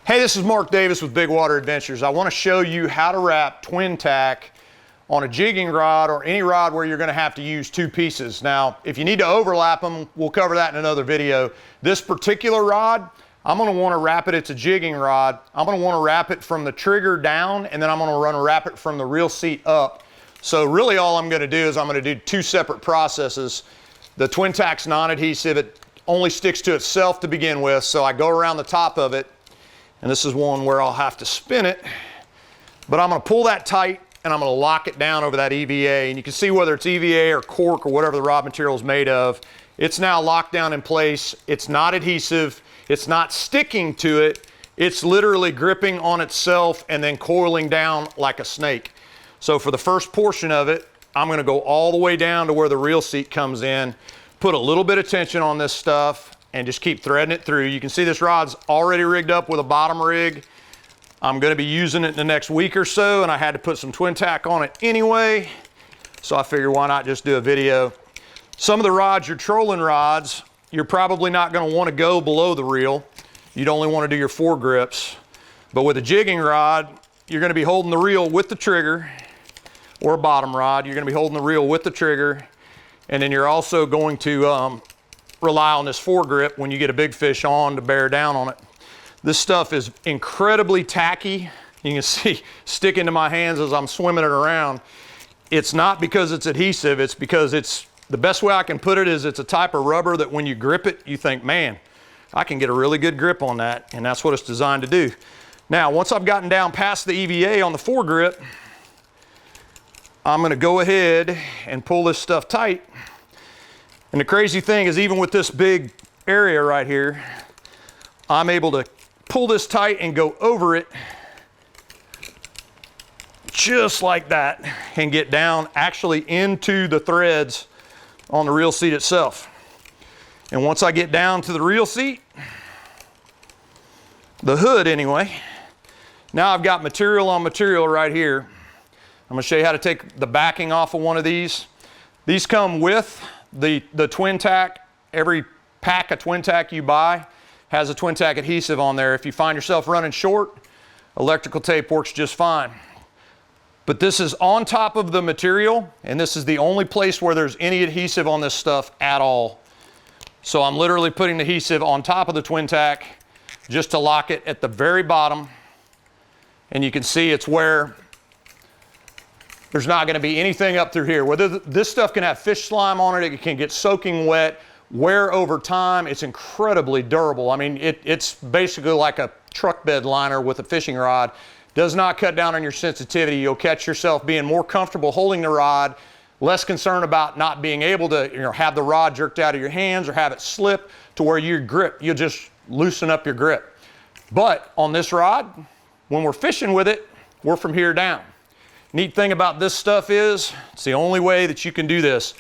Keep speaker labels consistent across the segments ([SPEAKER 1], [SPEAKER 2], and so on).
[SPEAKER 1] Hey, this is Mark Davis with Big Water Adventures. I want to show you how to wrap twin tack on a jigging rod or any rod where you're going to have to use two pieces. Now, if you need to overlap them, we'll cover that in another video. This particular rod, I'm going to want to wrap it. It's a jigging rod. I'm going to want to wrap it from the trigger down, and then I'm going to wrap it from the reel seat up. So really all I'm going to do is I'm going to do two separate processes. The twin tack's non-adhesive. It only sticks to itself to begin with, so I go around the top of it. And this is one where I'll have to spin it, but I'm going to pull that tight and I'm going to lock it down over that EVA. And you can see whether it's EVA or cork or whatever the rod material is made of, it's now locked down in place. It's not adhesive. It's not sticking to it. It's literally gripping on itself and then coiling down like a snake. So for the first portion of it, I'm going to go all the way down to where the reel seat comes in, put a little bit of tension on this stuff, and just keep threading it through. You can see this rod's already rigged up with a bottom rig. I'm gonna be using it in the next week or so, and I had to put some twin tack on it anyway, so I figured why not just do a video. Some of the rods, your trolling rods, you're probably not gonna wanna go below the reel. You'd only wanna do your foregrips. But with a jigging rod, you're gonna be holding the reel with the trigger, or a bottom rod, you're gonna be holding the reel with the trigger, and then you're also going to rely on this foregrip when you get a big fish on to bear down on it. This stuff is incredibly tacky. You can see sticking to my hands as I'm swimming it around. It's not because it's adhesive, it's because the best way I can put it is it's a type of rubber that when you grip it, you think, man, I can get a really good grip on that, and that's what it's designed to do. Now, once I've gotten down past the EVA on the foregrip, I'm gonna go ahead and pull this stuff tight. And the crazy thing is, even with this big area right here, I'm able to pull this tight and go over it just like that and get down actually into the threads on the reel seat itself. And once I get down to the reel seat, the hood anyway, now I've got material on material right here. I'm gonna show you how to take the backing off of one of these. These come with the twin tack. Every pack of twin tack you buy has a twin tack adhesive on there. If you find yourself running short, electrical tape works just fine. But this is on top of the material, and this is the only place where there's any adhesive on this stuff at all. So I'm literally putting the adhesive on top of the twin tack just to lock it at the very bottom. And you can see it's where there's not going to be anything up through here. Whether this stuff can have fish slime on it, it can get soaking wet, wear over time. It's incredibly durable. I mean, it's basically like a truck bed liner with a fishing rod. Does not cut down on your sensitivity. You'll catch yourself being more comfortable holding the rod, less concerned about not being able to have the rod jerked out of your hands or have it slip to where you grip. You'll just loosen up your grip. But on this rod, when we're fishing with it, we're from here down. Neat thing about this stuff is, it's the only way that you can do this.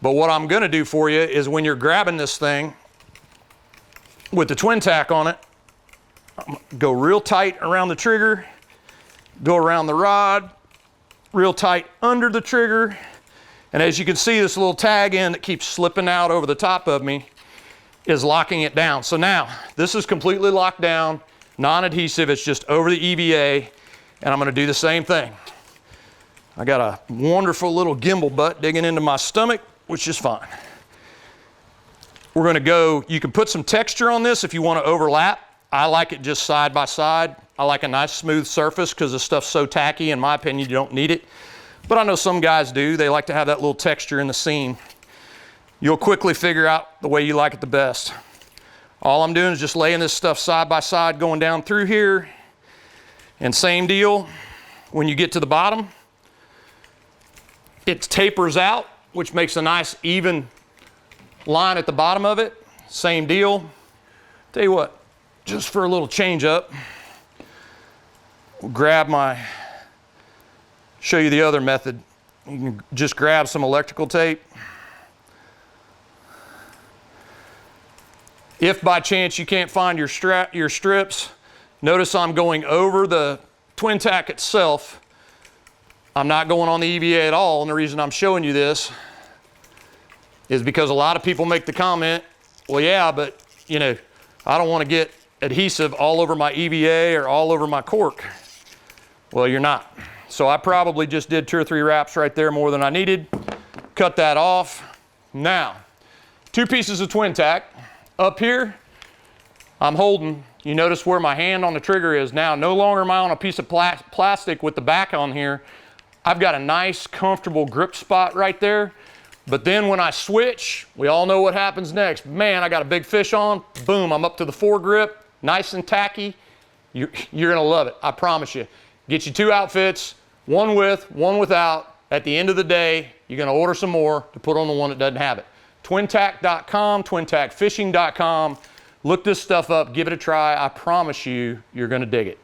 [SPEAKER 1] But what I'm gonna do for you is when you're grabbing this thing with the twin tack on it, go real tight around the trigger, go around the rod, real tight under the trigger. And as you can see, this little tag end that keeps slipping out over the top of me is locking it down. So now, this is completely locked down, non-adhesive, it's just over the EVA, and I'm gonna do the same thing. I got a wonderful little gimbal butt digging into my stomach, which is fine. We're gonna go, you can put some texture on this if you wanna overlap. I like it just side by side. I like a nice smooth surface because the stuff's so tacky, in my opinion, you don't need it. But I know some guys do. They like to have that little texture in the seam. You'll quickly figure out the way you like it the best. All I'm doing is just laying this stuff side by side going down through here. And same deal, when you get to the bottom, it tapers out, which makes a nice even line at the bottom of it. Same deal. Tell you what, just for a little change up, we'll show you the other method. You can just grab some electrical tape. If by chance you can't find your strips, notice I'm going over the twin tack itself. I'm not going on the EVA at all, and the reason I'm showing you this is because a lot of people make the comment, well, yeah, but, you know, I don't want to get adhesive all over my EVA or all over my cork. Well, you're not. So I probably just did 2 or 3 wraps right there more than I needed. Cut that off. Now, 2 pieces of TwinTack. Up here, I'm holding, you notice where my hand on the trigger is now. No longer am I on a piece of plastic with the back on here. I've got a nice, comfortable grip spot right there. But then when I switch, we all know what happens next. Man, I got a big fish on. Boom, I'm up to the foregrip, nice and tacky. You're gonna love it, I promise you. Get you 2 outfits, one with, one without. At the end of the day, you're gonna order some more to put on the one that doesn't have it. TwinTack.com, TwinTackFishing.com. Look this stuff up, give it a try. I promise you, you're gonna dig it.